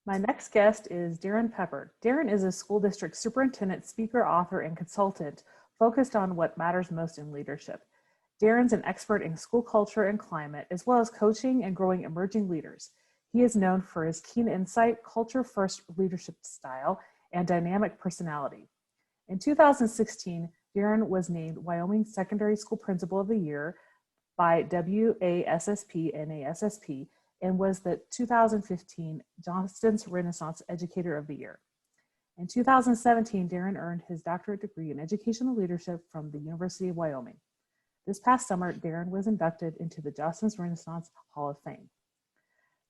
My next guest is Darrin Peppard. Darrin is a school district superintendent, speaker, author, and consultant focused on what matters most in leadership. Darrin's an expert in school culture and climate, as well as coaching and growing emerging leaders. He is known for his keen insight, culture-first leadership style, and dynamic personality. In 2016, Darrin was named Wyoming Secondary School Principal of the Year by WASSP and ASSP, and was the 2015 Johnston's Renaissance Educator of the Year. In 2017, Darrin earned his doctorate degree in educational leadership from the University of Wyoming. This past summer, Darrin was inducted into the Johnston's Renaissance Hall of Fame.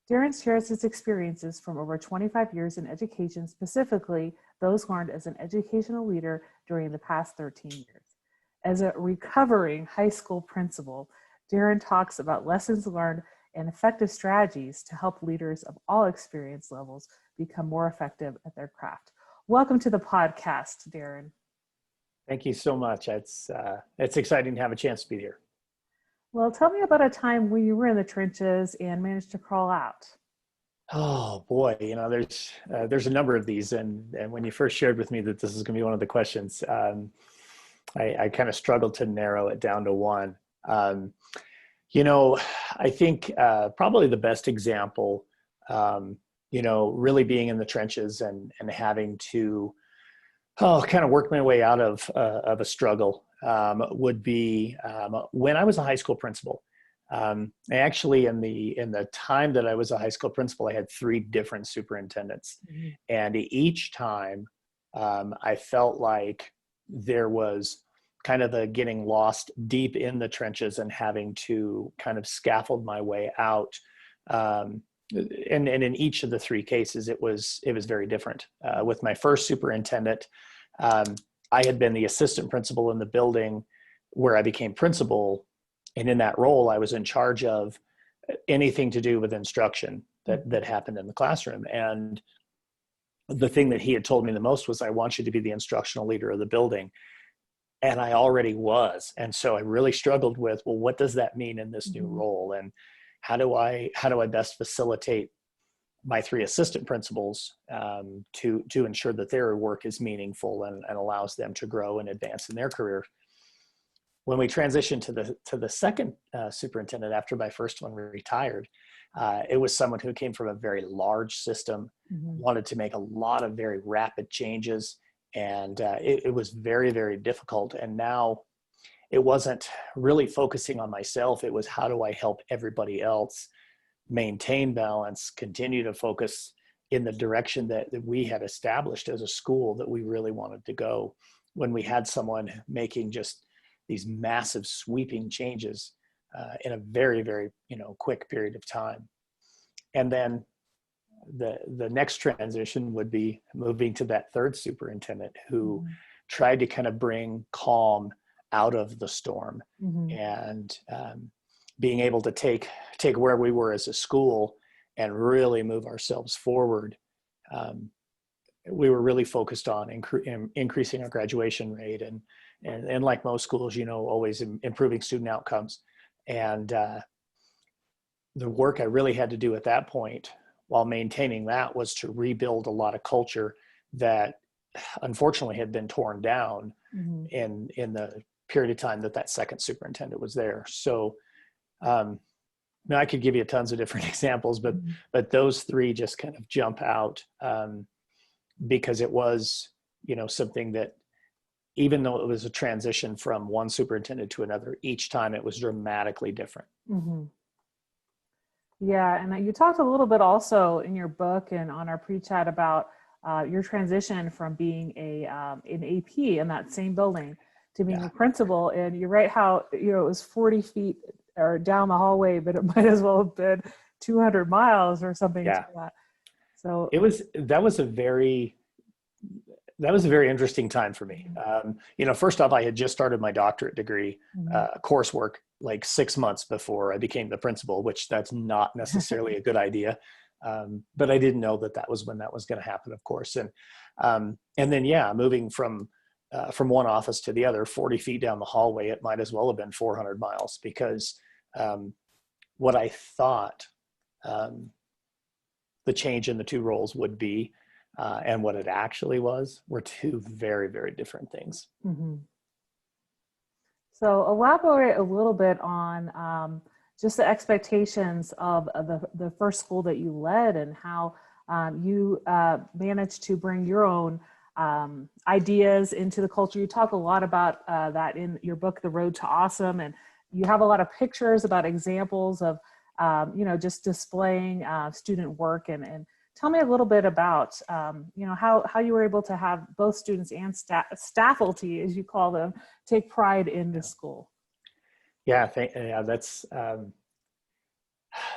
Darrin shares his experiences from over 25 years in education, specifically those learned as an educational leader during the past 13 years. As a recovering high school principal, Darrin talks about lessons learned and effective strategies to help leaders of all experience levels become more effective at their craft. Welcome to the podcast, Darrin. Thank you so much. It's exciting to have a chance to be here. Well, tell me about a time when you were in the trenches and managed to crawl out. Oh boy, there's a number of these, and when you first shared with me that this is going to be one of the questions, I kind of struggled to narrow it down to one. I think probably the best example, really being in the trenches and having to kind of work my way out of a struggle would be when I was a high school principal. I actually, in the time that I was a high school principal, I had 3 different superintendents. Mm-hmm. And each time I felt like there was kind of a getting lost deep in the trenches and having to kind of scaffold my way out. And in each of the 3 cases, it was very different. With my first superintendent, I had been the assistant principal in the building where I became principal. And in that role, I was in charge of anything to do with instruction that happened in the classroom. And the thing that he had told me the most was, I want you to be the instructional leader of the building. And I already was. And so I really struggled with, well, what does that mean in this new role? And how do I best facilitate my 3 assistant principals to ensure that their work is meaningful and allows them to grow and advance in their career? When we transitioned to the second superintendent after my first one retired, it was someone who came from a very large system, wanted to make a lot of very rapid changes. And it was very, very difficult. And now it wasn't really focusing on myself. It was, how do I help everybody else maintain balance, continue to focus in the direction that we had established as a school that we really wanted to go, when we had someone making just these massive sweeping changes in a very, very, quick period of time. And then the next transition would be moving to that third superintendent who tried to kind of bring calm out of the storm, and being able to take where we were as a school and really move ourselves forward. We were really focused on increasing our graduation rate and like most schools, always improving student outcomes. And the work I really had to do at that point, while maintaining that, was to rebuild a lot of culture that unfortunately had been torn down in the period of time that second superintendent was there. So now I could give you tons of different examples, but those 3 just kind of jump out because it was, something that, even though it was a transition from one superintendent to another, each time it was dramatically different. Yeah, and you talked a little bit also in your book and on our pre-chat about your transition from being an AP in that same building to being a principal. And you're right how, it was 40 feet or down the hallway, but it might as well have been 200 miles or something like that. So that was a very interesting time for me. First off, I had just started my doctorate degree coursework like 6 months before I became the principal, which that's not necessarily a good idea. But I didn't know that was when that was going to happen, of course. And then, moving from one office to the other, 40 feet down the hallway, it might as well have been 400 miles, because what I thought the change in the two roles would be and what it actually was were two very, very different things. Mm-hmm. So elaborate a little bit on just the expectations of the first school that you led, and how you managed to bring your own ideas into the culture. You talk a lot about that in your book, The Road to Awesome, and you have a lot of pictures about examples of, just displaying student work, and tell me a little bit about, how you were able to have both students and faculty, as you call them, take pride in the school. Yeah, that's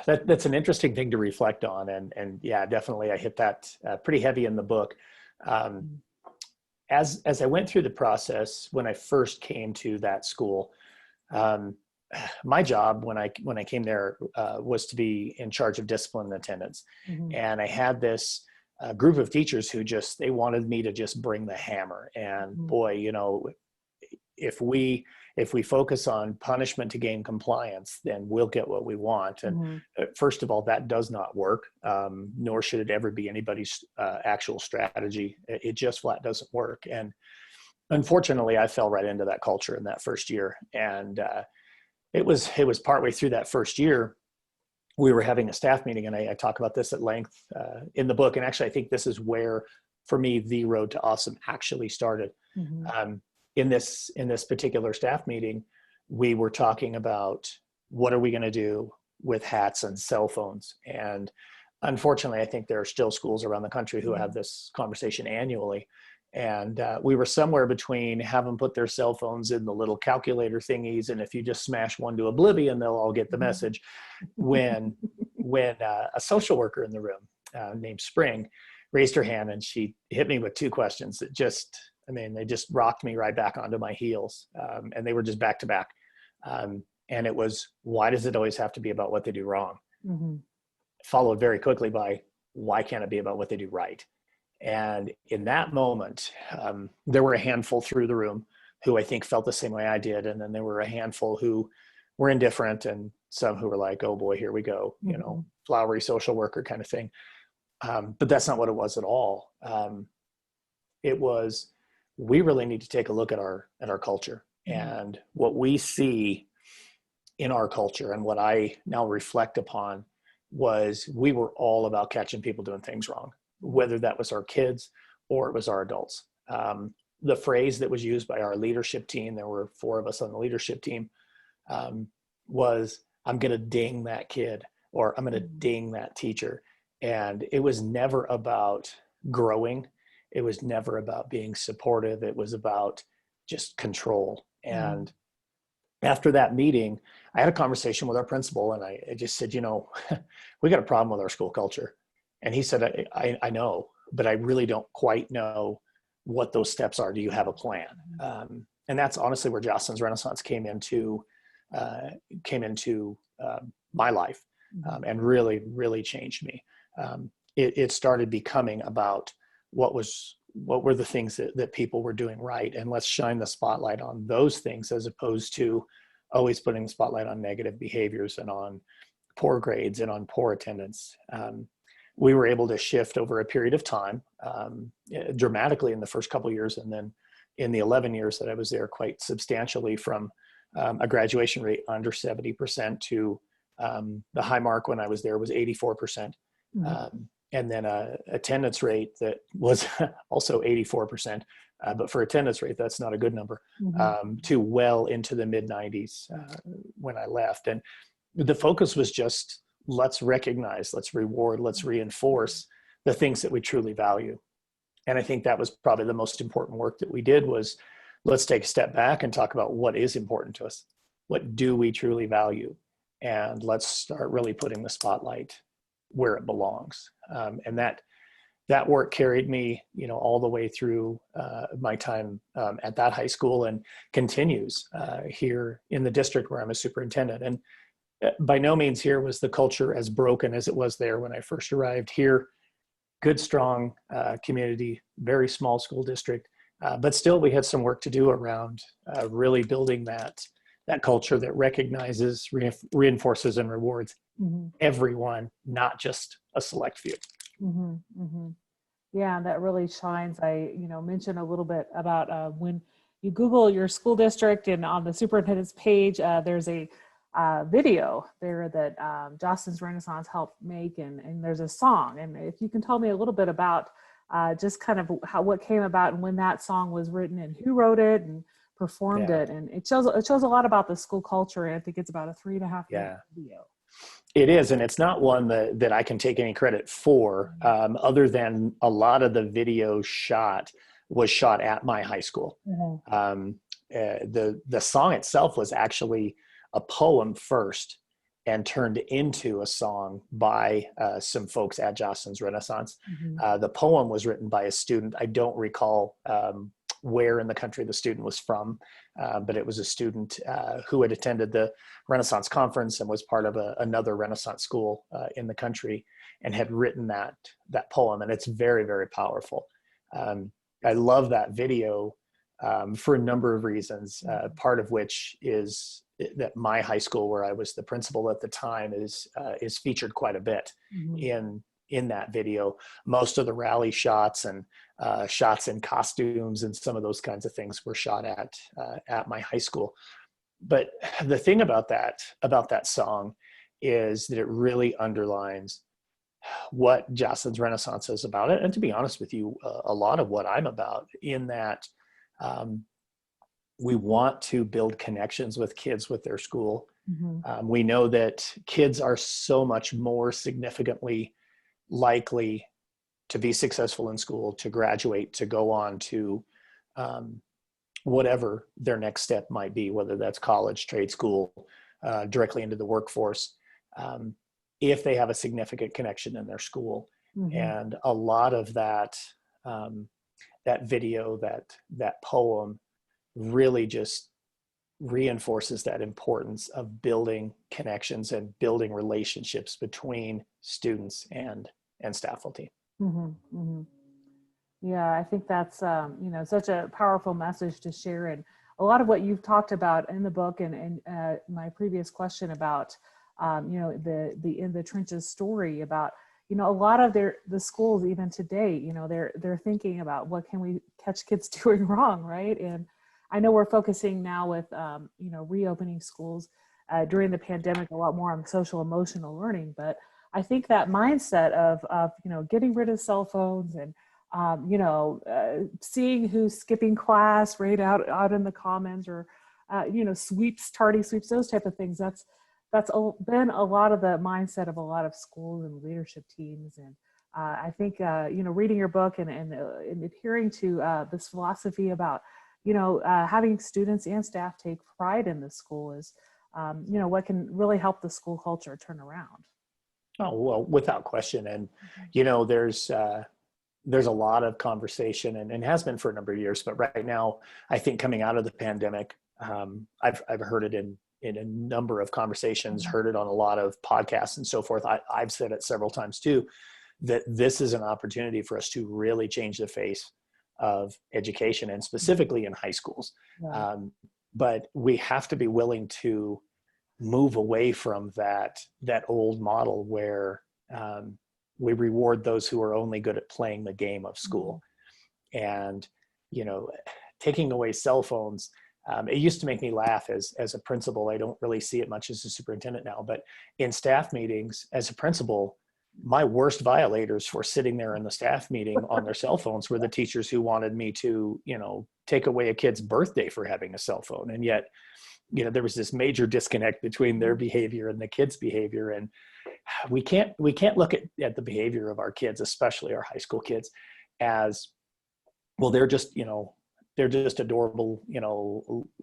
that's an interesting thing to reflect on, and yeah, definitely I hit that pretty heavy in the book. As I went through the process when I first came to that school, my job when I came there was to be in charge of discipline and attendance, Mm-hmm. and I had this group of teachers who they wanted me to just bring the hammer. And Mm-hmm. boy, if we focus on punishment to gain compliance, then we'll get what we want. And Mm-hmm. first of all, that does not work, nor should it ever be anybody's actual strategy. It just flat doesn't work. And unfortunately, I fell right into that culture in that first year. And it was partway through that first year, we were having a staff meeting, and I talk about this at length in the book. And actually, I think this is where, for me, the road to awesome actually started. Mm-hmm. In this particular staff meeting, we were talking about what are we going to do with hats and cell phones. And unfortunately, I think there are still schools around the country who have this conversation annually. And we were somewhere between have them put their cell phones in the little calculator thingies, and if you just smash one to oblivion, they'll all get the message. When a social worker in the room named Spring raised her hand, and she hit me with two questions that they just rocked me right back onto my heels. And they were just back to back. And it was, why does it always have to be about what they do wrong? Mm-hmm. Followed very quickly by, why can't it be about what they do right? And in that moment, there were a handful through the room who I think felt the same way I did. And then there were a handful who were indifferent, and some who were like, oh boy, here we go, Mm-hmm. Flowery social worker kind of thing. But that's not what it was at all. It was, we really need to take a look at our culture. Mm-hmm. And what we see in our culture, and what I now reflect upon, was we were all about catching people doing things wrong, whether that was our kids or it was our adults. The phrase that was used by our leadership team, there were 4 of us on the leadership team, was, I'm going to ding that kid, or I'm going to ding that teacher. And it was never about growing. It was never about being supportive. It was about just control. And after that meeting, I had a conversation with our principal, and I just said, we got a problem with our school culture. And he said, I know, but I really don't quite know what those steps are. Do you have a plan? And that's honestly where Jocelyn's Renaissance came into my life, and really, really changed me. It started becoming about what were the things that people were doing right, and let's shine the spotlight on those things, as opposed to always putting the spotlight on negative behaviors and on poor grades and on poor attendance. We were able to shift over a period of time, dramatically in the first couple of years, and then in the 11 years that I was there, quite substantially, from a graduation rate under 70% to the high mark when I was there was 84%. And then a attendance rate that was also 84%, but for attendance rate, that's not a good number, to well into the mid 90s when I left. And the focus was just, let's recognize, let's reward, let's reinforce the things that we truly value. And I think that was probably the most important work that we did, was let's take a step back and talk about what is important to us. What do we truly value? And let's start really putting the spotlight where it belongs. And that work carried me, all the way through my time at that high school, and continues here in the district where I'm a superintendent. And by no means here was the culture as broken as it was there when I first arrived here. Good, strong community, very small school district, but still we had some work to do around really building that culture that recognizes, reinforces, and rewards everyone, not just a select few. Mm-hmm. Mm-hmm. Yeah, that really shines. I, mentioned a little bit about when you Google your school district and on the superintendent's page, there's a video there that Jostens Renaissance helped make, and there's a song. And if you can tell me a little bit about just kind of what came about and when that song was written and who wrote it and performed Yeah. it, and it shows a lot about the school culture. And I think it's about a 3.5 minute Yeah. video. It is, and it's not one that I can take any credit for, other than a lot of the video was shot at my high school. Mm-hmm. The song itself was actually a poem first and turned into a song by some folks at Jostens Renaissance. Mm-hmm. The poem was written by a student. I don't recall where in the country the student was from, but it was a student who had attended the Renaissance conference and was part of another Renaissance school in the country, and had written that poem. And it's very, very powerful. I love that video for a number of reasons, part of which is that my high school, where I was the principal at the time, is featured quite a bit Mm-hmm. in that video. Most of the rally shots and shots in costumes and some of those kinds of things were shot at my high school. But the thing about that song is that it really underlines what Jostens Renaissance is about it. And to be honest with you, a lot of what I'm about, in that we want to build connections with kids with their school. Mm-hmm. We know that kids are so much more significantly likely to be successful in school, to graduate, to go on to whatever their next step might be, whether that's college, trade school, directly into the workforce, if they have a significant connection in their school. Mm-hmm. And a lot of that video, that poem, really just reinforces that importance of building connections and building relationships between students and faculty. Mm-hmm. Mm-hmm. Yeah, I think that's such a powerful message to share, and a lot of what you've talked about in the book, and my previous question about the in the trenches story about a lot of the schools even today, they're thinking about what can we catch kids doing wrong, right? And I know we're focusing now with reopening schools during the pandemic a lot more on social emotional learning, but I think that mindset of getting rid of cell phones and seeing who's skipping class right out in the commons, or sweeps, tardy sweeps, those type of things. That's been a lot of the mindset of a lot of schools and leadership teams. And I think reading your book and adhering to this philosophy about having students and staff take pride in the school is what can really help the school culture turn around. Oh, well, without question. And there's a lot of conversation, and has been for a number of years, but right now, I think coming out of the pandemic, I've heard it in a number of conversations, heard it on a lot of podcasts and so forth. I've said it several times too, that this is an opportunity for us to really change the face of education, and specifically in high schools. Yeah. But we have to be willing to move away from that old model where we reward those who are only good at playing the game of school. And taking away cell phones, it used to make me laugh as a principal. I don't really see it much as a superintendent now, but in staff meetings as a principal, my worst violators for sitting there in the staff meeting on their cell phones were the teachers who wanted me to take away a kid's birthday for having a cell phone. And yet there was this major disconnect between their behavior and the kids' behavior. And we can't look at the behavior of our kids, especially our high school kids, as well. They're just adorable,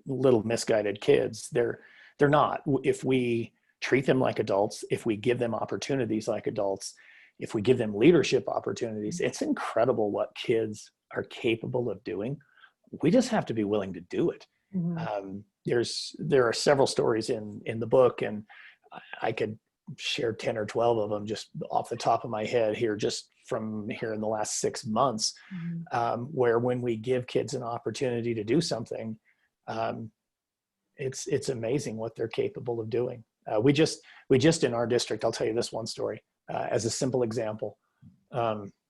little misguided kids. They're not. If we treat them like adults, if we give them opportunities like adults, if we give them leadership opportunities, it's incredible what kids are capable of doing. We just have to be willing to do it. Mm-hmm. There are several stories in the book, and I could share 10 or 12 of them just off the top of my head here, just from here in the last 6 months, where when we give kids an opportunity to do something, it's amazing what they're capable of doing. We just in our district, I'll tell you this one story as a simple example.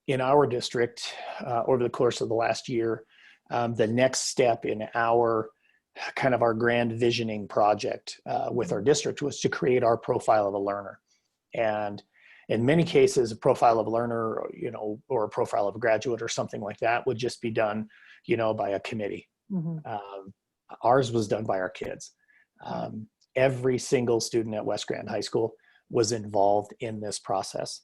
in our district, over the course of the last year, the next step in our kind of our grand visioning project with our district was to create our profile of a learner. And in many cases, a profile of a learner, or a profile of a graduate or something like that would just be done, by a committee. Ours was done by our kids. Every single student at West Grand High School was involved in this process.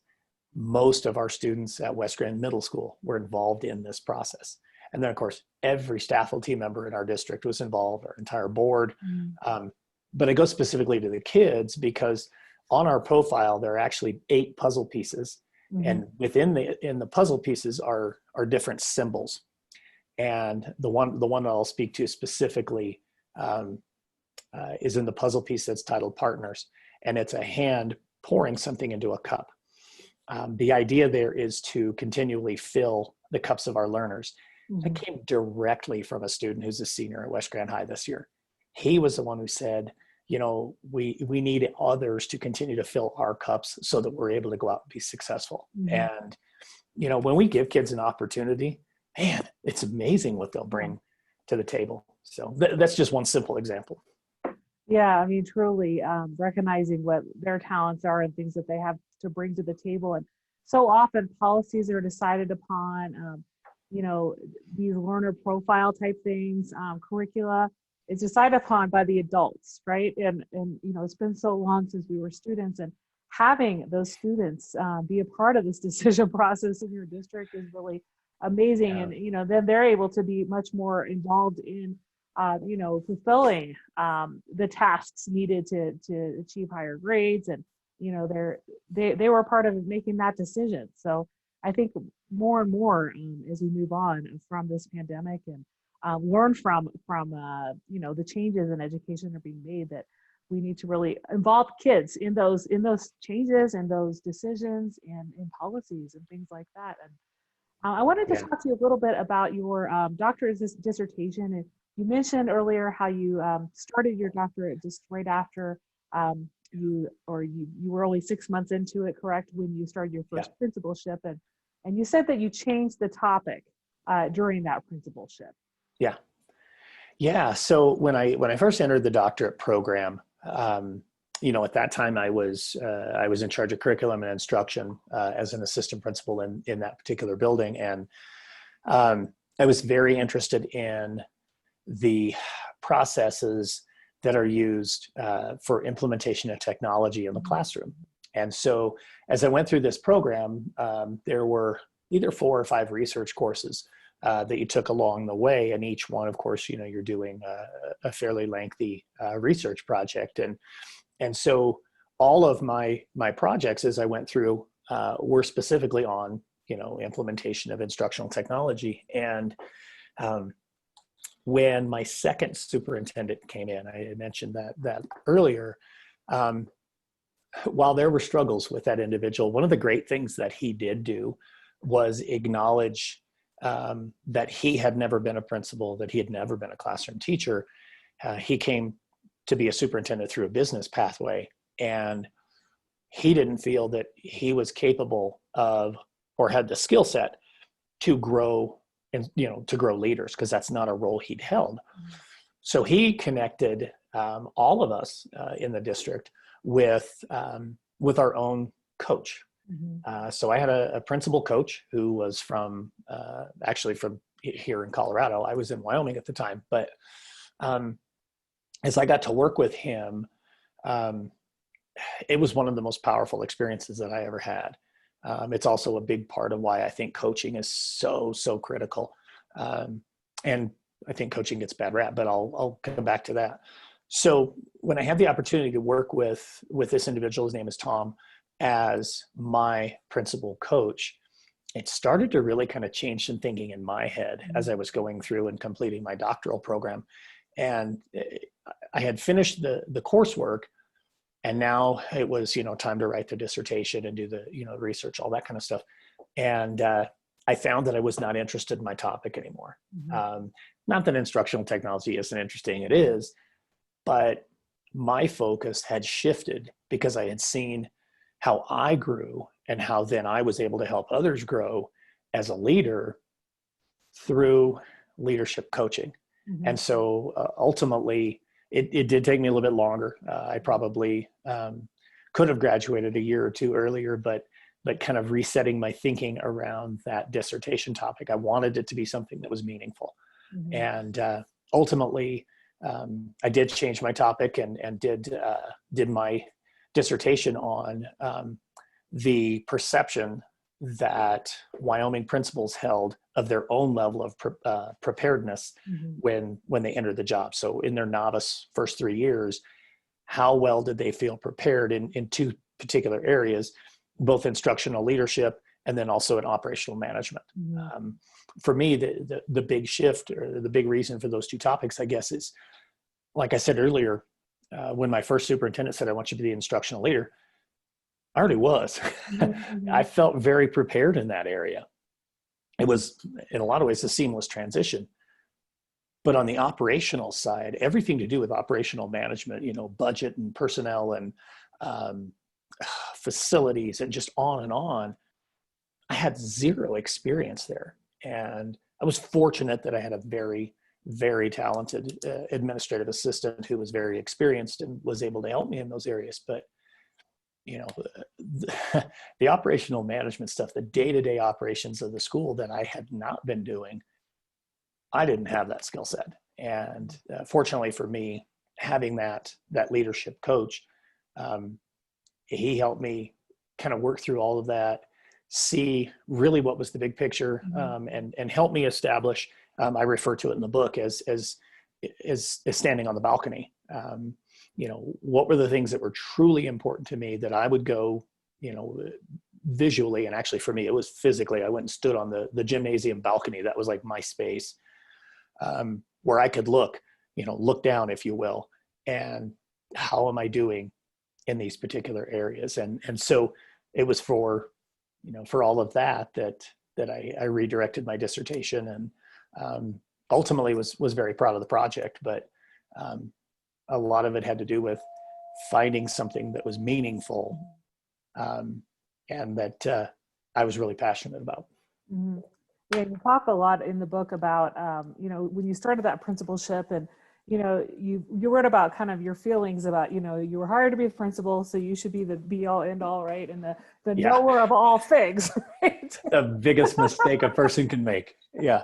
Most of our students at West Grand Middle School were involved in this process. And then, of course, every faculty member in our district was involved, our entire board. But I go specifically to the kids because on our profile, there are actually 8 puzzle pieces. And within the puzzle pieces are different symbols. And the one that I'll speak to specifically is in the puzzle piece that's titled Partners. And it's a hand pouring something into a cup. The idea there is to continually fill the cups of our learners. That came directly from a student who's a senior at West Grand High this year. He was the one who said, we need others to continue to fill our cups so that we're able to go out and be successful. And, when we give kids an opportunity, man, it's amazing what they'll bring to the table. So that's just one simple example. Yeah, I mean, truly recognizing what their talents are and things that they have to bring to the table. And so often policies are decided upon, these learner profile type things, curricula, it's decided upon by the adults, right? And it's been so long since we were students, and having those students be a part of this decision process in your district is really amazing. Yeah. And then they're able to be much more involved in fulfilling the tasks needed to achieve higher grades. And they were part of making that decision. So I think more and more as we move on from this pandemic and learn from the changes in education that are being made, that we need to really involve kids in those changes and those decisions and in policies and things like that. And I wanted to talk to you a little bit about your doctorate dissertation. And you mentioned earlier how you started your doctorate just right after you were only 6 months into it, correct? When you started your first principalship, and you said that you changed the topic during that principalship. Yeah. So when I first entered the doctorate program, at that time I was in charge of curriculum and instruction as an assistant principal in that particular building, and I was very interested in the processes that are used for implementation of technology in the classroom. And so as I went through this program, there were either 4 or 5 research courses that you took along the way. And each one, of course, you're doing a fairly lengthy research project. And so all of my projects as I went through were specifically on, implementation of instructional technology. And when my second superintendent came in, I mentioned that earlier, while there were struggles with that individual, one of the great things that he did do was acknowledge that he had never been a principal, that he had never been a classroom teacher. He came to be a superintendent through a business pathway, and he didn't feel that he was capable of or had the skill set to grow and to grow leaders, because that's not a role he'd held. So he connected all of us in the district with our own coach. So I had a principal coach who was actually from here in Colorado. I was in Wyoming at the time, but as I got to work with him, it was one of the most powerful experiences that I ever had. It's also a big part of why I think coaching is so critical. And I think coaching gets bad rap, but I'll come back to that. So when I had the opportunity to work with this individual, his name is Tom, as my principal coach, it started to really kind of change some thinking in my head as I was going through and completing my doctoral program. And I had finished the coursework, and now it was, time to write the dissertation and do the, research, all that kind of stuff. And I found that I was not interested in my topic anymore. Not that instructional technology isn't interesting, it is, but my focus had shifted because I had seen how I grew and how then I was able to help others grow as a leader through leadership coaching. Mm-hmm. And so ultimately, it did take me a little bit longer. I probably could have graduated a year or two earlier, but kind of resetting my thinking around that dissertation topic. I wanted it to be something that was meaningful. Mm-hmm. And ultimately, I did change my topic and did my dissertation on the perception that Wyoming principals held of their own level of preparedness Mm-hmm. when they entered the job. So in their novice first 3 years, how well did they feel prepared in two particular areas, both instructional leadership and then also in operational management. Mm-hmm. For me, the big shift or the big reason for those two topics, I guess, is, like I said earlier, when my first superintendent said, I want you to be the instructional leader, I already was. Mm-hmm. I felt very prepared in that area. It was, in a lot of ways, a seamless transition. But on the operational side, everything to do with operational management, budget and personnel and facilities and just on, I had zero experience there. And I was fortunate that I had a very, very talented administrative assistant who was very experienced and was able to help me in those areas. But the operational management stuff, the day-to-day operations of the school that I had not been doing, I didn't have that skill set. And fortunately for me, having that leadership coach, he helped me kind of work through all of that, see really what was the big picture, and help me establish. I refer to it in the book as standing on the balcony. What were the things that were truly important to me that I would go, visually, and actually for me, it was physically. I went and stood on the gymnasium balcony. That was like my space, where I could look down, if you will, and how am I doing in these particular areas? And so it was for all of that I redirected my dissertation, and ultimately was very proud of the project. But a lot of it had to do with finding something that was meaningful, and that I was really passionate about. Mm-hmm. Yeah, you talk a lot in the book about, when you started that principalship, and, you wrote about kind of your feelings about, you were hired to be the principal, so you should be the be all end all, right? And the Yeah. knower of all things, right? The biggest mistake a person can make. Yeah.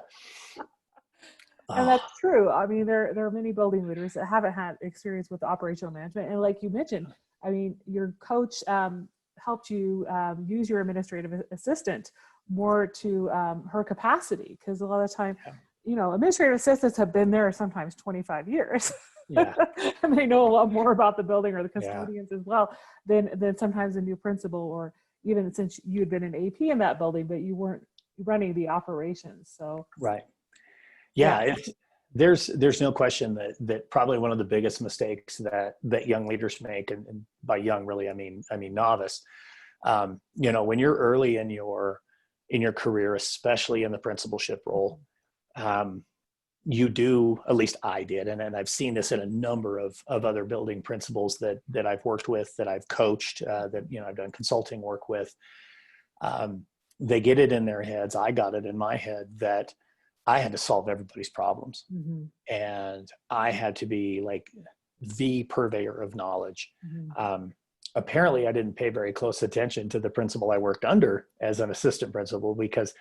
And that's true. I mean, there are many building leaders that haven't had experience with operational management. And like you mentioned, I mean, your coach helped you use your administrative assistant more to her capacity, because a lot of the time, administrative assistants have been there sometimes 25 years. Yeah. And they know a lot more about the building, or the custodians as well, than sometimes a new principal, or even since you had been an AP in that building, but you weren't running the operations. So right. Yeah. There's no question that probably one of the biggest mistakes that young leaders make, and by young, really, I mean novice, when you're early in your career, especially in the principalship role, you do, at least I did, and I've seen this in a number of other building principals that I've worked with, that I've coached, that I've done consulting work with. They get it in their heads. I got it in my head that I had to solve everybody's problems, and I had to be like the purveyor of knowledge. Apparently, I didn't pay very close attention to the principal I worked under as an assistant principal, because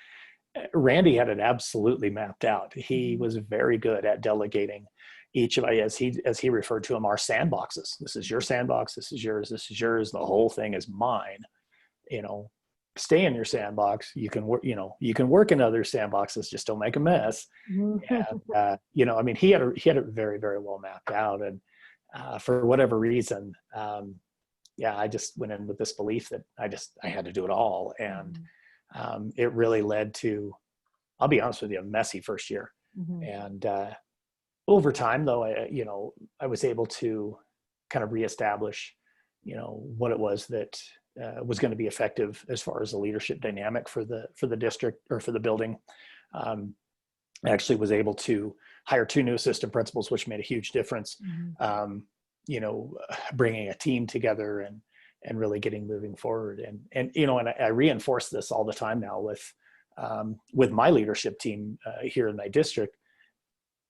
Randy had it absolutely mapped out. He was very good at delegating each of, as he referred to them, our sandboxes. This is your sandbox. This is yours. This is yours. The whole thing is mine. Stay in your sandbox. You can work. You can work in other sandboxes. Just don't make a mess. And I mean, he had it very, very well mapped out. And for whatever reason, I just went in with this belief that I had to do it all. And it really led to, I'll be honest with you, a messy first year. And over time, though, I was able to kind of reestablish, what it was that was going to be effective as far as the leadership dynamic for the district, or for the building. I actually was able to hire 2 new assistant principals, which made a huge difference. Bringing a team together and really getting moving forward. And I reinforce this all the time now with my leadership team here in my district,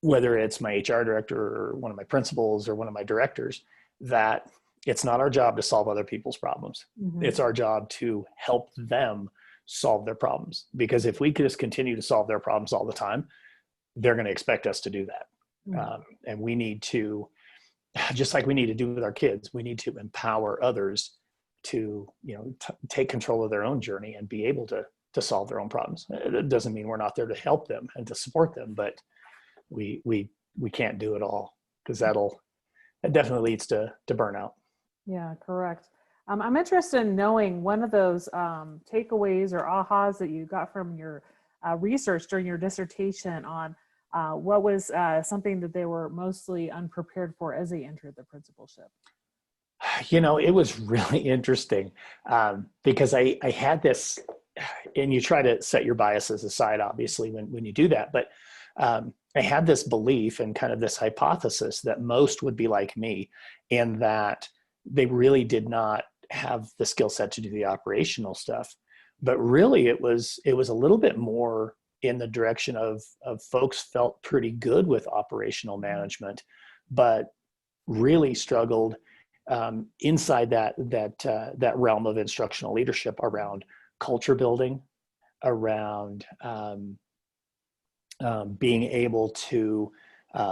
whether it's my HR director or one of my principals or one of my directors, that it's not our job to solve other people's problems. Mm-hmm. It's our job to help them solve their problems. Because if we could just continue to solve their problems all the time, they're going to expect us to do that. Mm-hmm. And we need to, just like we need to do with our kids, we need to empower others to, take control of their own journey and be able to solve their own problems. It doesn't mean we're not there to help them and to support them, but we can't do it all, because that definitely leads to burnout. Yeah, correct. I'm interested in knowing one of those takeaways or ahas that you got from your research during your dissertation on what was something that they were mostly unprepared for as they entered the principalship. It was really interesting because I had this, and you try to set your biases aside, obviously, when you do that. But I had this belief and kind of this hypothesis that most would be like me, and that they really did not have the skill set to do the operational stuff. But really, it was a little bit more in the direction of folks felt pretty good with operational management, but really struggled inside that realm of instructional leadership around culture building, around being able to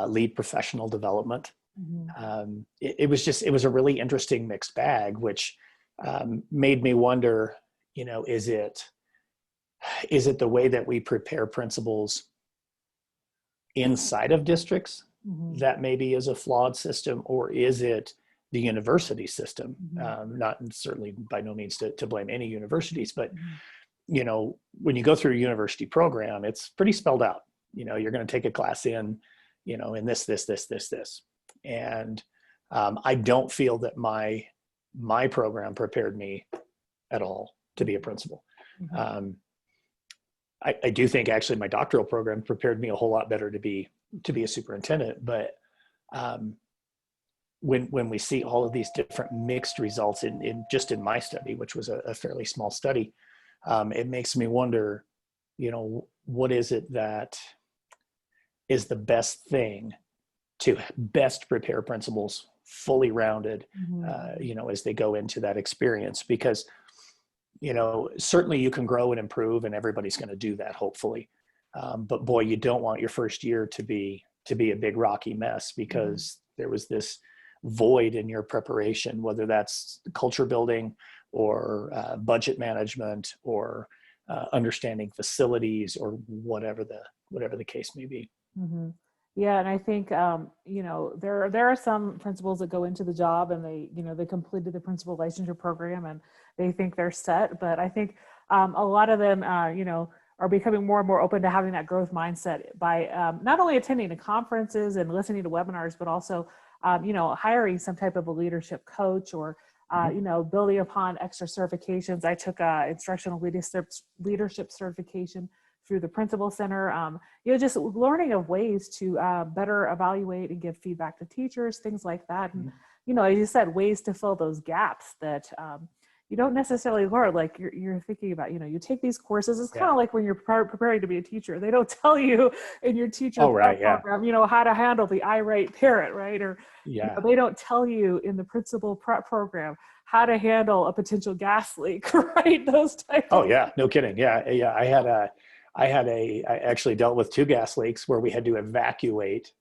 lead professional development. Mm-hmm. It was a really interesting mixed bag, which made me wonder, is it the way that we prepare principals inside of districts Mm-hmm. that maybe is a flawed system, or is it the university system? Mm-hmm. Not certainly by no means to blame any universities, but Mm-hmm. when you go through a university program, it's pretty spelled out. You're going to take a class in this, and I don't feel that my program prepared me at all to be a principal. Mm-hmm. I do think actually my doctoral program prepared me a whole lot better to be a superintendent. But when we see all of these different mixed results in my study, which was a fairly small study, it makes me wonder, what is it that is the best thing to best prepare principals fully rounded, Mm-hmm. as they go into that experience. Because, certainly you can grow and improve, and everybody's going to do that, hopefully. But boy, you don't want your first year to be a big rocky mess, because there was this void in your preparation, whether that's culture building or budget management or understanding facilities, or whatever the case may be. Mm-hmm. Yeah, and I think there are some principals that go into the job and they completed the principal licensure program and they think they're set, but I think a lot of them are becoming more and more open to having that growth mindset by not only attending the conferences and listening to webinars, but also hiring some type of a leadership coach, or building upon extra certifications. I took instructional leadership certification through the Principal Center, just learning of ways to better evaluate and give feedback to teachers, things like that. And, as you said, ways to fill those gaps that you don't necessarily learn. Like you're thinking about, you take these courses. It's kind of like when you're preparing to be a teacher. They don't tell you in your teacher prep program, how to handle the irate parent, right? Or they don't tell you in the principal prep program how to handle a potential gas leak, right? Those types. Oh yeah, no kidding. Yeah. I actually dealt with 2 gas leaks where we had to evacuate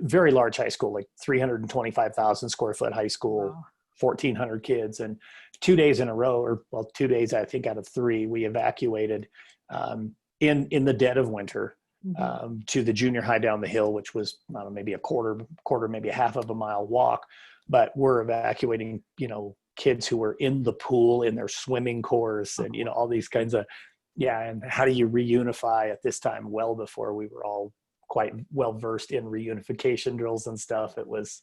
very large high school, like 325,000 square foot high school, wow. 1,400 kids, and 2 days in a row, 2 days, I think, out of 3, we evacuated in the dead of winter to the junior high down the hill, which was, I don't know, maybe a quarter, maybe a half of a mile walk, but we're evacuating, kids who were in the pool in their swimming course and, all these kinds of, and how do you reunify at this time, well before we were all quite well versed in reunification drills and stuff. It was,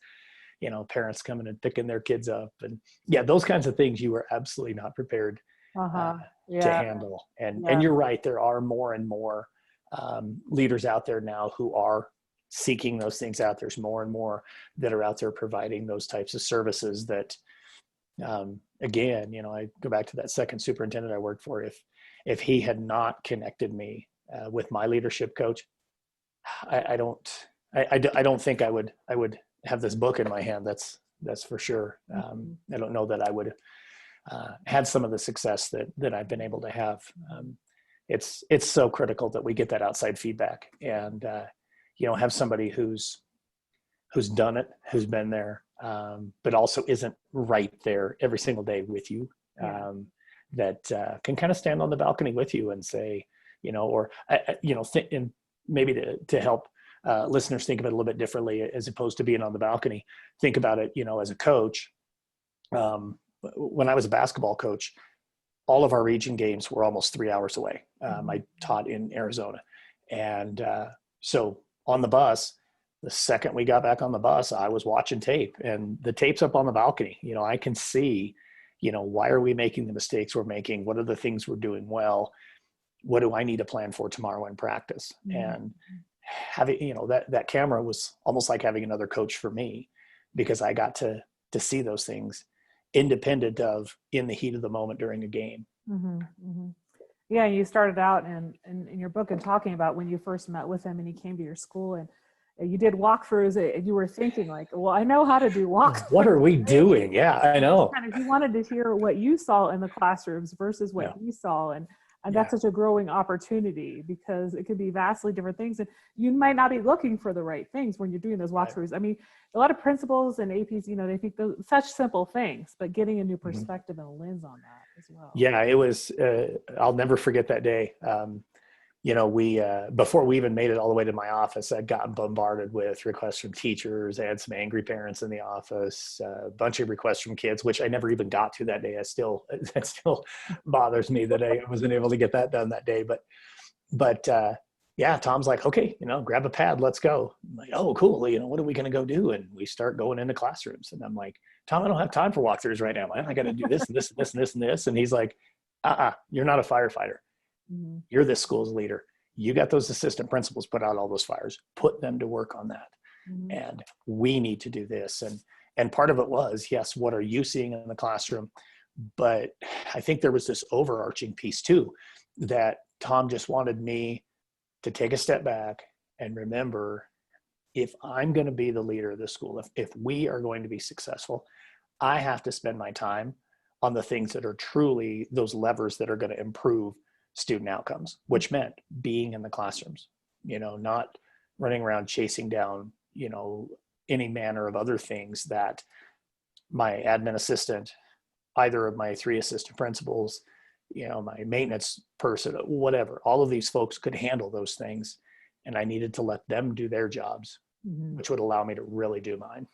parents coming and picking their kids up, and those kinds of things you were absolutely not prepared to handle. And you're right, there are more and more leaders out there now who are seeking those things out. There's more and more that are out there providing those types of services that, Again, I go back to that second superintendent I worked for. If he had not connected me with my leadership coach, I don't think I would have this book in my hand. That's for sure. I don't know that I would had some of the success that I've been able to have. It's so critical that we get that outside feedback and have somebody who's done it, who's been there, but also isn't right there every single day with you. That can kind of stand on the balcony with you and say, and maybe to help listeners think of it a little bit differently, as opposed to being on the balcony. Think about it, as a coach. When I was a basketball coach, all of our region games were almost 3 hours away. I taught in Arizona. And so on the bus, the second we got back on the bus, I was watching tape, and the tape's up on the balcony. I can see, why are we making the mistakes we're making? What are the things we're doing well? What do I need to plan for tomorrow in practice? And having, that camera was almost like having another coach for me, because I got to see those things independent of in the heat of the moment during a game. Yeah, you started out in your book and talking about when you first met with him and he came to your school and you did walkthroughs and you were thinking like, well, I know how to do walkthroughs. What are we doing? Yeah, I know. He wanted to hear what you saw in the classrooms versus what he saw. And that's such a growing opportunity, because it could be vastly different things. And you might not be looking for the right things when you're doing those walkthroughs. I mean, a lot of principals and APs, they think those such simple things, but getting a new perspective and a lens on that as well. Yeah, it was, I'll never forget that day. We, before we even made it all the way to my office, I'd gotten bombarded with requests from teachers. I had some angry parents in the office, a bunch of requests from kids, which I never even got to that day. That still bothers me that I wasn't able to get that done that day. But Tom's like, okay, grab a pad, let's go. I'm like, oh, cool. What are we going to go do? And we start going into classrooms. And I'm like, Tom, I don't have time for walkthroughs right now, man. I got to do this and this and this and this and this. And he's like, you're not a firefighter. You're this school's leader. You got those assistant principals put out all those fires, put them to work on that. And we need to do this. And part of it was, yes, what are you seeing in the classroom? But I think there was this overarching piece too, that Tom just wanted me to take a step back and remember, if I'm going to be the leader of this school, if we are going to be successful, I have to spend my time on the things that are truly those levers that are going to improve student outcomes, which meant being in the classrooms, not running around chasing down, any manner of other things that my admin assistant, either of my 3 assistant principals, my maintenance person, whatever, all of these folks could handle those things. And I needed to let them do their jobs, which would allow me to really do mine.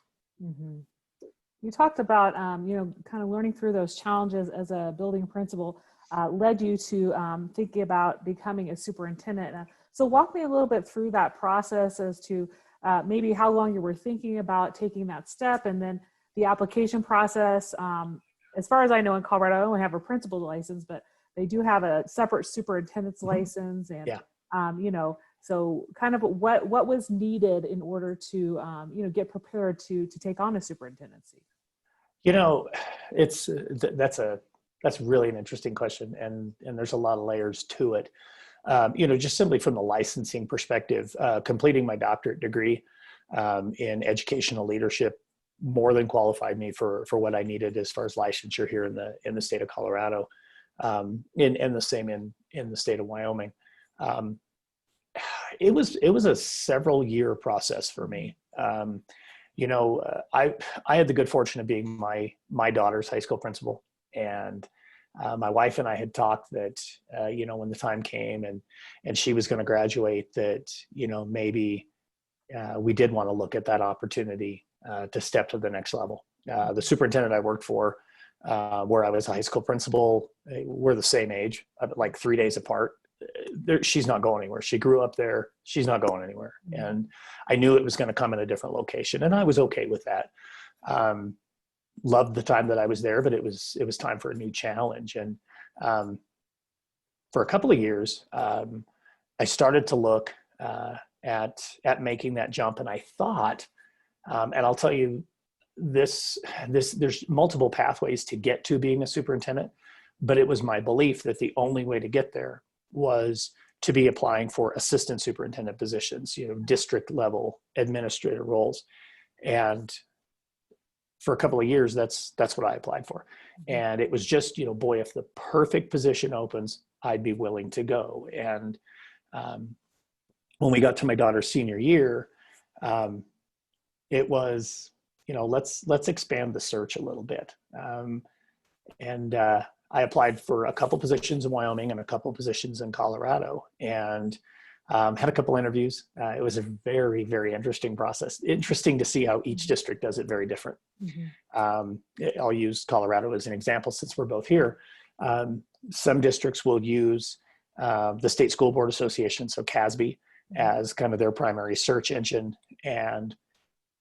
You talked about, kind of learning through those challenges as a building principal led you to thinking about becoming a superintendent. So walk me a little bit through that process as to maybe how long you were thinking about taking that step, and then the application process. As far as I know, in Colorado, I only have a principal's license, but they do have a separate superintendent's license. And, so kind of what was needed in order to, get prepared to take on a superintendency? That's really an interesting question. And there's a lot of layers to it. Just simply from the licensing perspective, completing my doctorate degree in educational leadership more than qualified me for what I needed as far as licensure here in the state of Colorado, and the same in the state of Wyoming. It was a several year process for me. I had the good fortune of being my daughter's high school principal, and my wife and I had talked that when the time came and she was going to graduate, that maybe we did want to look at that opportunity to step to the next level. The superintendent I worked for, where I was a high school principal, we're the same age, like 3 days apart. She's not going anywhere. She grew up there. She's not going anywhere. And I knew it was going to come in a different location, and I was okay with that. Loved the time that I was there, but it was time for a new challenge. And for a couple of years, I started to look at making that jump. And I thought, and I'll tell you, there's multiple pathways to get to being a superintendent, but it was my belief that the only way to get there was to be applying for assistant superintendent positions, district level administrator roles. And for a couple of years, that's what I applied for. And it was just, boy, if the perfect position opens, I'd be willing to go. And when we got to my daughter's senior year, it was, let's expand the search a little bit. And I applied for a couple positions in Wyoming and a couple positions in Colorado, and had a couple interviews. It was a very, very interesting process. Interesting to see how each district does it very different. I'll use Colorado as an example since we're both here. Some districts will use the State School Board Association, so CASB, as kind of their primary search engine, and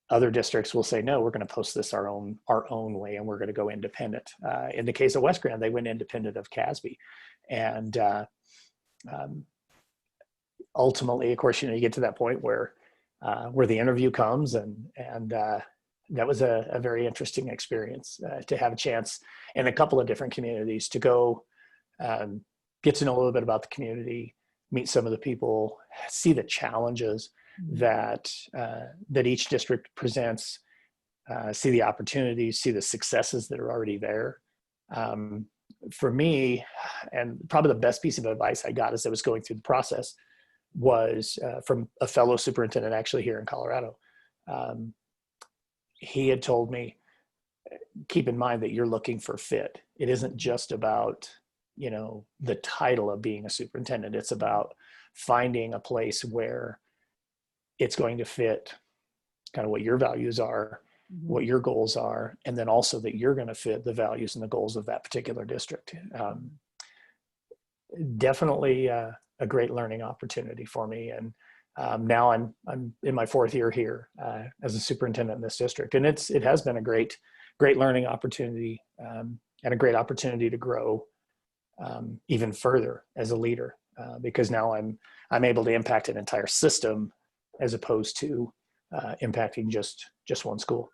other districts will say, no, we're going to post this our own way, and we're going to go independent. In the case of West Grand, they went independent of CASB. And ultimately, of course, you get to that point where the interview comes, and that was a very interesting experience to have a chance in a couple of different communities to go get to know a little bit about the community, meet some of the people, see the challenges that each district presents, see the opportunities, see the successes that are already there. For me, and probably the best piece of advice I got as I was going through the process was from a fellow superintendent actually here in Colorado. He had told me, keep in mind that you're looking for fit. It isn't just about, the title of being a superintendent. It's about finding a place where it's going to fit kind of what your values are, what your goals are, and then also that you're going to fit the values and the goals of that particular district. Definitely a great learning opportunity for me. And now I'm in my fourth year here as a superintendent in this district. And it has been a great learning opportunity and a great opportunity to grow even further as a leader because now I'm able to impact an entire system as opposed to impacting just one school.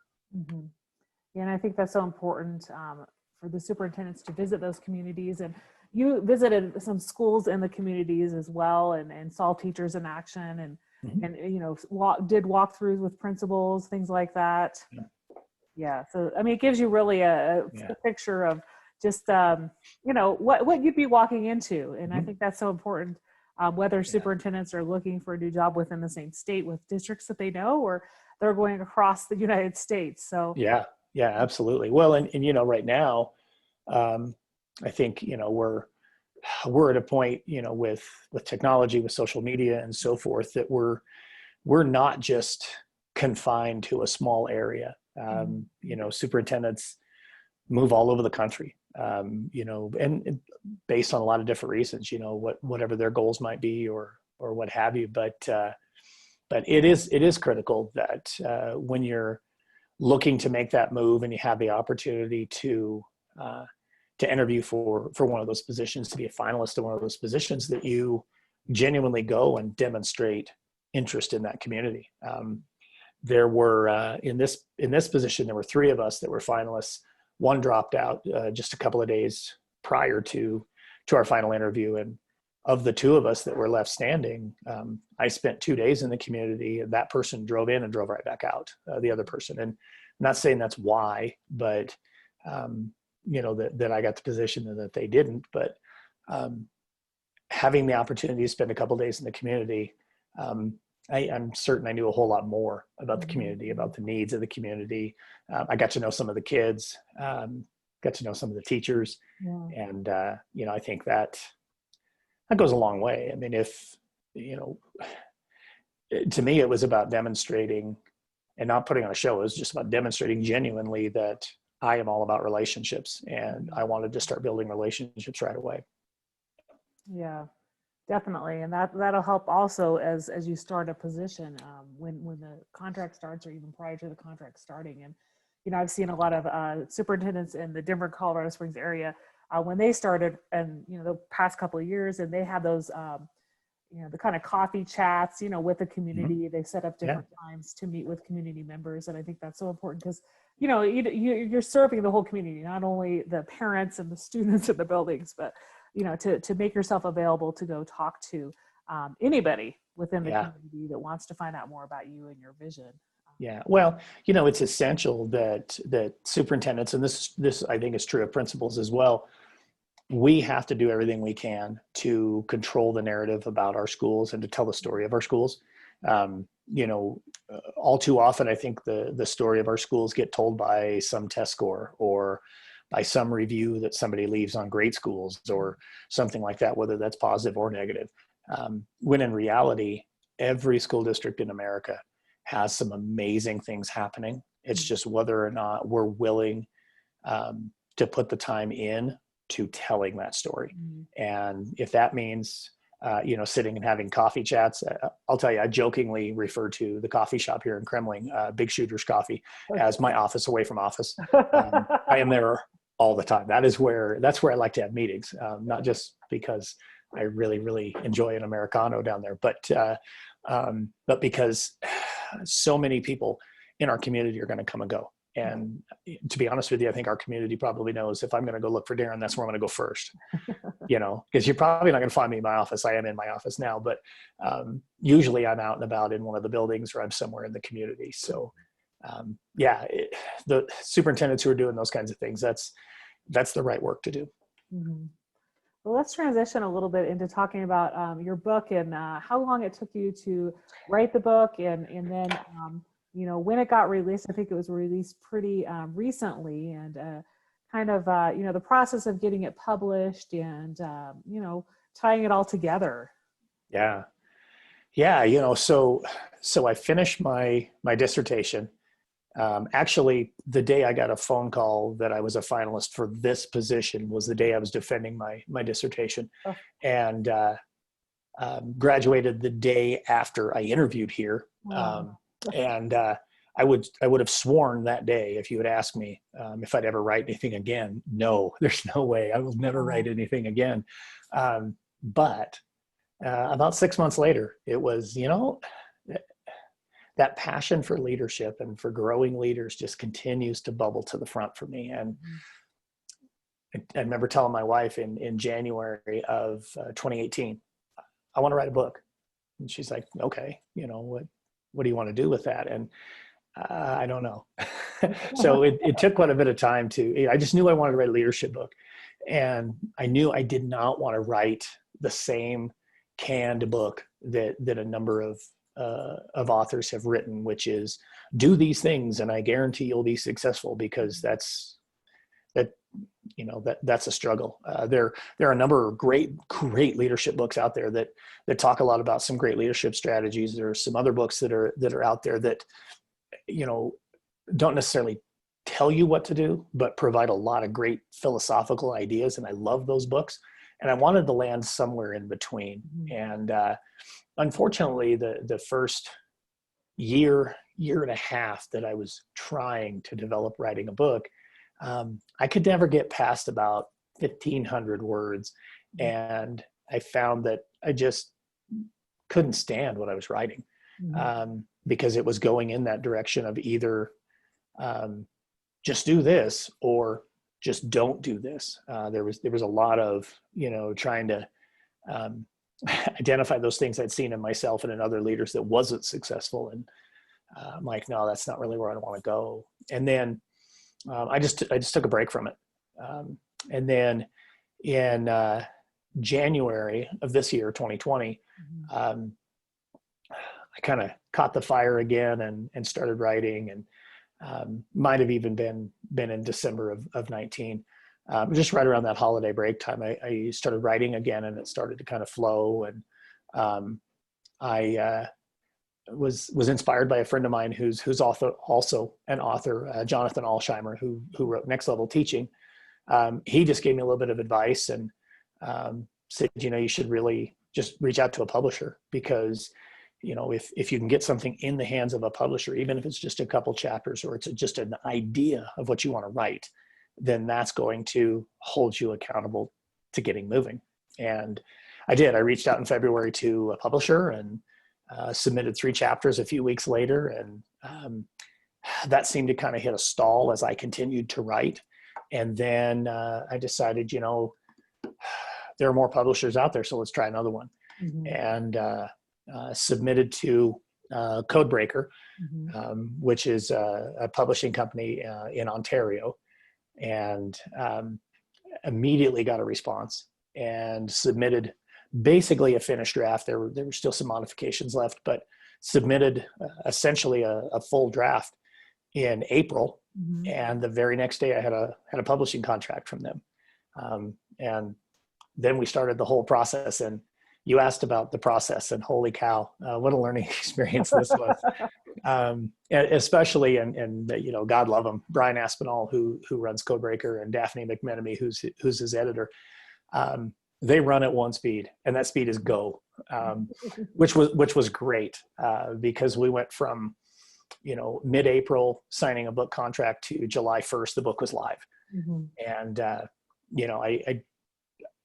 Yeah, and I think that's so important for the superintendents to visit those communities. And you visited some schools in the communities as well, and saw teachers in action, and did walkthroughs with principals, things like that. Yeah. So I mean, it gives you really a picture of just what you'd be walking into, and I think that's so important. Whether superintendents are looking for a new job within the same state with districts that they know, or they're going across the United States. So yeah, absolutely. Well, and right now, I think we're at a point with technology, with social media and so forth, that we're not just confined to a small area. Superintendents move all over the country. And based on a lot of different reasons, whatever their goals might be or what have you. But it is critical that when you're looking to make that move and you have the opportunity to interview for one of those positions, to be a finalist in one of those positions, that you genuinely go and demonstrate interest in that community. There were in this position, there were 3 of us that were finalists. One dropped out just a couple of days prior to our final interview. And of the 2 of us that were left standing, I spent 2 days in the community, and that person drove in and drove right back out, the other person. And I'm not saying that's why, but, that I got the position and that they didn't. But having the opportunity to spend a couple of days in the community, I'm certain I knew a whole lot more about the community, about the needs of the community. I got to know some of the kids, got to know some of the teachers. And, I think that goes a long way. I mean, to me, it was about demonstrating and not putting on a show. It was just about demonstrating genuinely that I am all about relationships, and I wanted to start building relationships right away. Yeah. Definitely. And that'll help also as you start a position when the contract starts, or even prior to the contract starting. And, I've seen a lot of superintendents in the Denver, Colorado Springs area when they started, and, the past couple of years, and they have those, the kind of coffee chats, with the community. They set up different times to meet with community members. And I think that's so important, because you're serving the whole community, not only the parents and the students in the buildings, but to make yourself available to go talk to anybody within the Yeah. community that wants to find out more about you and your vision. Yeah. Well, it's essential that superintendents, and this I think is true of principals as well, we have to do everything we can to control the narrative about our schools and to tell the story of our schools. All too often, I think the story of our schools get told by some test score or by some review that somebody leaves on Great Schools or something like that, whether that's positive or negative. When in reality, every school district in America has some amazing things happening. It's just whether or not we're willing to put the time in to telling that story. And if that means, sitting and having coffee chats, I'll tell you, I jokingly refer to the coffee shop here in Kremling, Big Shooter's Coffee, as my office away from office. I am there all the time. That's where I like to have meetings, not just because I really, really enjoy an Americano down there, but because so many people in our community are going to come and go. And to be honest with you, I think our community probably knows if I'm going to go look for Darrin, that's where I'm going to go first, because you're probably not going to find me in my office. I am in my office now, but usually I'm out and about in one of the buildings or I'm somewhere in the community. So the superintendents who are doing those kinds of things, that's the right work to do. Mm-hmm. Well, let's transition a little bit into talking about your book and how long it took you to write the book, and then when it got released. I think it was released pretty recently, and kind of the process of getting it published and tying it all together. Yeah. So I finished my dissertation. Actually, the day I got a phone call that I was a finalist for this position was the day I was defending my dissertation, and graduated the day after I interviewed here. Wow. And I would have sworn that day, if you had asked me if I'd ever write anything again, no, there's no way. I will never write anything again. But about 6 months later, it was, that passion for leadership and for growing leaders just continues to bubble to the front for me. And I remember telling my wife in January of 2018, I want to write a book. And she's like, okay, what do you want to do with that? And I don't know. So it took quite a bit of time I just knew I wanted to write a leadership book. And I knew I did not want to write the same canned book that a number of authors have written, which is do these things and I guarantee you'll be successful, because that's a struggle. There are a number of great leadership books out there that talk a lot about some great leadership strategies. There are some other books that are out there that don't necessarily tell you what to do, but provide a lot of great philosophical ideas. And I love those books. And I wanted to land somewhere in between. And unfortunately, the first year and a half that I was trying to develop writing a book, I could never get past about 1,500 words. And I found that I just couldn't stand what I was writing, because it was going in that direction of either just do this or just don't do this. There was a lot of, trying to identify those things I'd seen in myself and in other leaders that wasn't successful. And I'm like, no, that's not really where I want to go. And then I just took a break from it. And then in January of this year, 2020, I kind of caught the fire again and started writing, and might have even been in December of 19. Just right around that holiday break time, I started writing again, and it started to kind of flow. And I was inspired by a friend of mine who's also an author, Jonathan Alsheimer, who wrote Next Level Teaching. He just gave me a little bit of advice and said, you should really just reach out to a publisher, because if you can get something in the hands of a publisher, even if it's just a couple chapters or it's just an idea of what you want to write, then that's going to hold you accountable to getting moving. And I did. I reached out in February to a publisher and submitted 3 chapters a few weeks later, and that seemed to kind of hit a stall as I continued to write. And then I decided, there are more publishers out there, so let's try another one. Mm-hmm. And submitted to Codebreaker, Mm-hmm. which is a publishing company in Ontario, and immediately got a response and submitted basically a finished draft. There were still some modifications left, but submitted essentially a full draft in April. Mm-hmm. And the very next day I had a publishing contract from them. And then we started the whole process. And you asked about the process, and holy cow, what a learning experience this was. Especially, and God love him, Brian Aspinall, who runs Codebreaker, and Daphne McMenemy, who's his editor. They run at one speed, and that speed is go, which was great, because we went from, mid-April signing a book contract to July 1st, the book was live. Mm-hmm. And,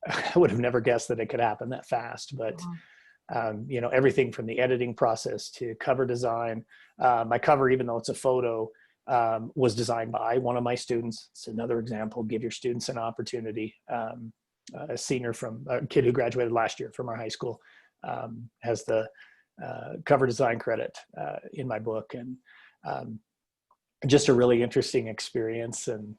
I would have never guessed that it could happen that fast, but, everything from the editing process to cover design, my cover, even though it's a photo, was designed by one of my students. It's another example. Give your students an opportunity. A senior a kid who graduated last year from our high school, has the cover design credit in my book, and just a really interesting experience. And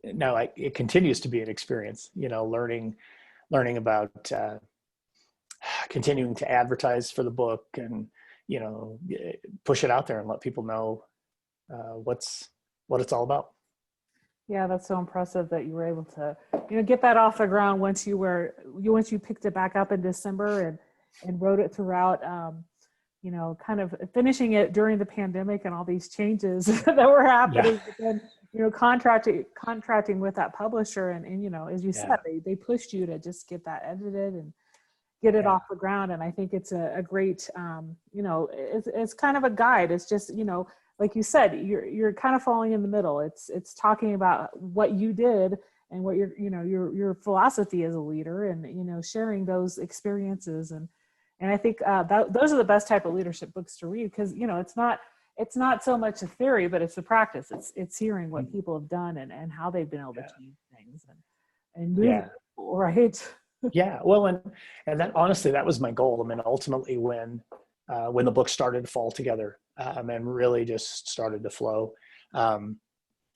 now it continues to be an experience, learning about continuing to advertise for the book, and push it out there and let people know what it's all about. Yeah, that's so impressive that you were able to, get that off the ground once you picked it back up in December and wrote it throughout, kind of finishing it during the pandemic and all these changes that were happening. Yeah. But then, contracting with that publisher, and as you said, they pushed you to just get that edited and get it off the ground. And I think it's a great, it's kind of a guide. It's just, like you said, you're kind of falling in the middle. It's talking about what you did and what your philosophy as a leader, and sharing those experiences. And I think those are the best type of leadership books to read, because it's not so much a theory, but it's the practice. It's hearing what people have done and how they've been able to change things and move people, right. Yeah, well, and that, honestly, that was my goal. I mean, ultimately, when the book started to fall together, and really just started to flow, it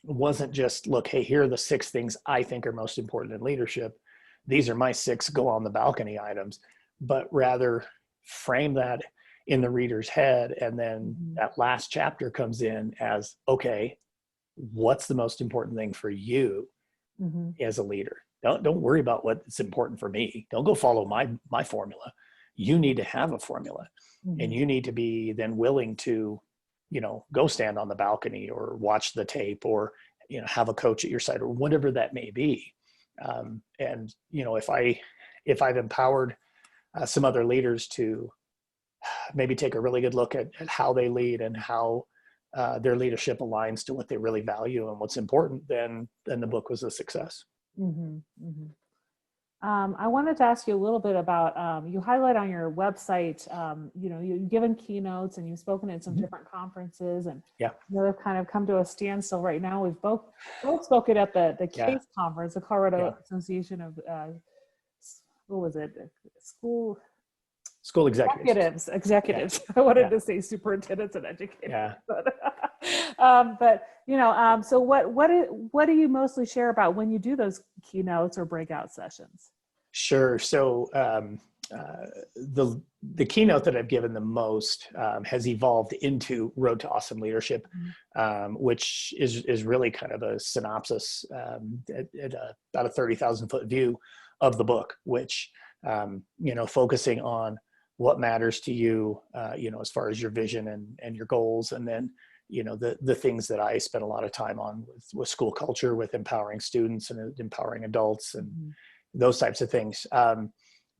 wasn't just, look, hey, here are the 6 things I think are most important in leadership. These are my 6 go on the balcony items, but rather frame that in the reader's head. And then that last chapter comes in as, okay, what's the most important thing for you as a leader? Don't worry about what's important for me. Don't go follow my formula. You need to have a formula, and you need to be then willing to, go stand on the balcony or watch the tape, or, have a coach at your side, or whatever that may be. And, if I've empowered some other leaders to maybe take a really good look at how they lead and how their leadership aligns to what they really value and what's important, then the book was a success. Mm-hmm. Mm-hmm. I wanted to ask you a little bit about, you highlight on your website, you've given keynotes and you've spoken at some different conferences, and they've kind of come to a standstill right now. We've both spoken at the CASE conference, the Colorado Association of, what was it? School executives. I wanted to say superintendents and educators. But so what do you mostly share about when you do those keynotes or breakout sessions? Sure. So the keynote that I've given the most has evolved into Road to Awesome Leadership, which is really kind of a synopsis at about a 30,000 foot view of the book, which focusing on what matters to you, as far as your vision and your goals. And then, the things that I spent a lot of time on with school culture, with empowering students and empowering adults, and those types of things.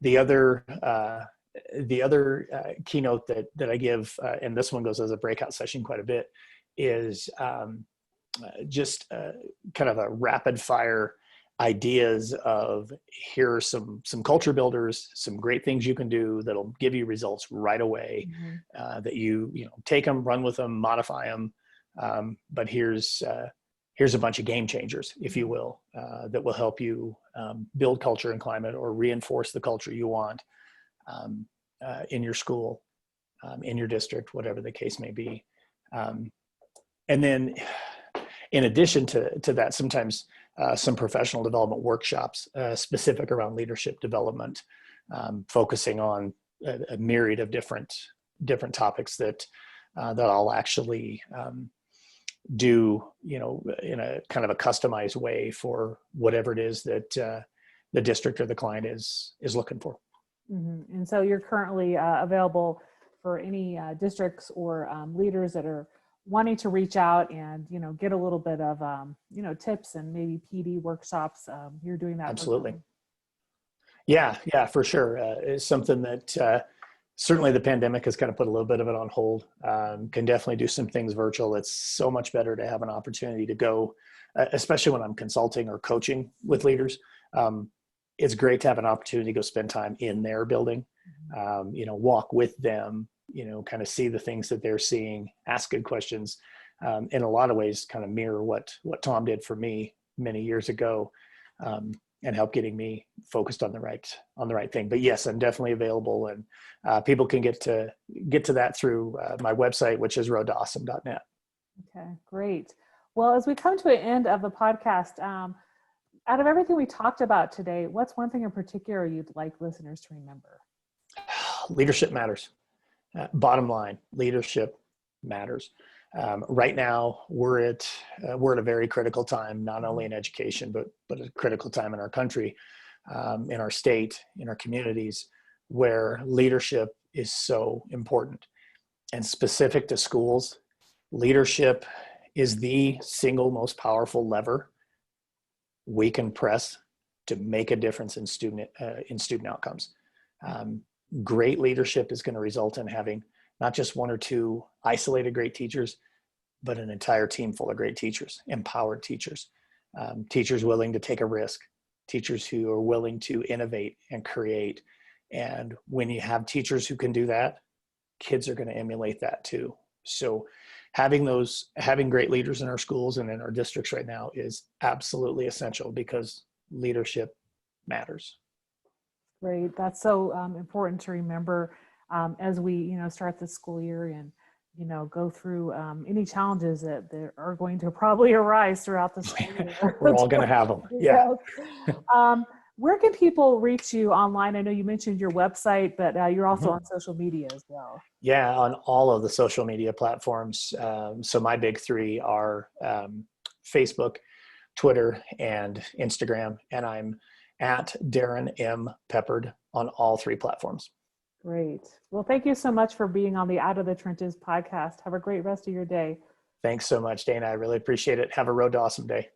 The other keynote that I give, and this one goes as a breakout session quite a bit, is just kind of a rapid fire ideas of here are some culture builders, some great things you can do that'll give you results right away. That you take them, run with them, modify them. But here's a bunch of game changers, if you will, that will help you build culture and climate, or reinforce the culture you want in your school, in your district, whatever the case may be. And then in addition to that, sometimes some professional development workshops specific around leadership development, focusing on a myriad of different topics that I'll actually do, in a kind of a customized way for whatever it is that the district or the client is looking for. And so you're currently available for any districts or leaders that are wanting to reach out and, get a little bit of, tips and maybe PD workshops. You're doing that. Absolutely. Yeah, for sure. It's something that certainly the pandemic has kind of put a little bit of it on hold. Can definitely do some things virtual. It's so much better to have an opportunity to go, especially when I'm consulting or coaching with leaders. It's great to have an opportunity to go spend time in their building, walk with them, kind of see the things that they're seeing, ask good questions, in a lot of ways kind of mirror what Tom did for me many years ago, and help getting me focused on the right thing. But yes, I'm definitely available, and people can get to that through my website, which is roadtowesome.net. Okay, great. Well, as we come to an end of the podcast, out of everything we talked about today, what's one thing in particular you'd like listeners to remember? Leadership matters. Bottom line, leadership matters. Right now, we're at a very critical time, not only in education, but a critical time in our country, in our state, in our communities, where leadership is so important. And specific to schools, leadership is the single most powerful lever we can press to make a difference in student outcomes. Great leadership is going to result in having not just one or two isolated great teachers, but an entire team full of great teachers, empowered teachers, teachers willing to take a risk, teachers who are willing to innovate and create. And when you have teachers who can do that, kids are going to emulate that too. So having great leaders in our schools and in our districts right now is absolutely essential, because leadership matters. Great. That's so important to remember as we, start the school year and, go through any challenges that are going to probably arise throughout the school year. We're all going to have them. Yeah. Where can people reach you online? I know you mentioned your website, but you're also on social media as well. Yeah, on all of the social media platforms. So my big three are Facebook, Twitter, and Instagram. And I'm at Darrin M. Peppard on all three platforms. Great. Well, thank you so much for being on the Out of the Trenches podcast. Have a great rest of your day. Thanks so much, Dana. I really appreciate it. Have a Road to Awesome day.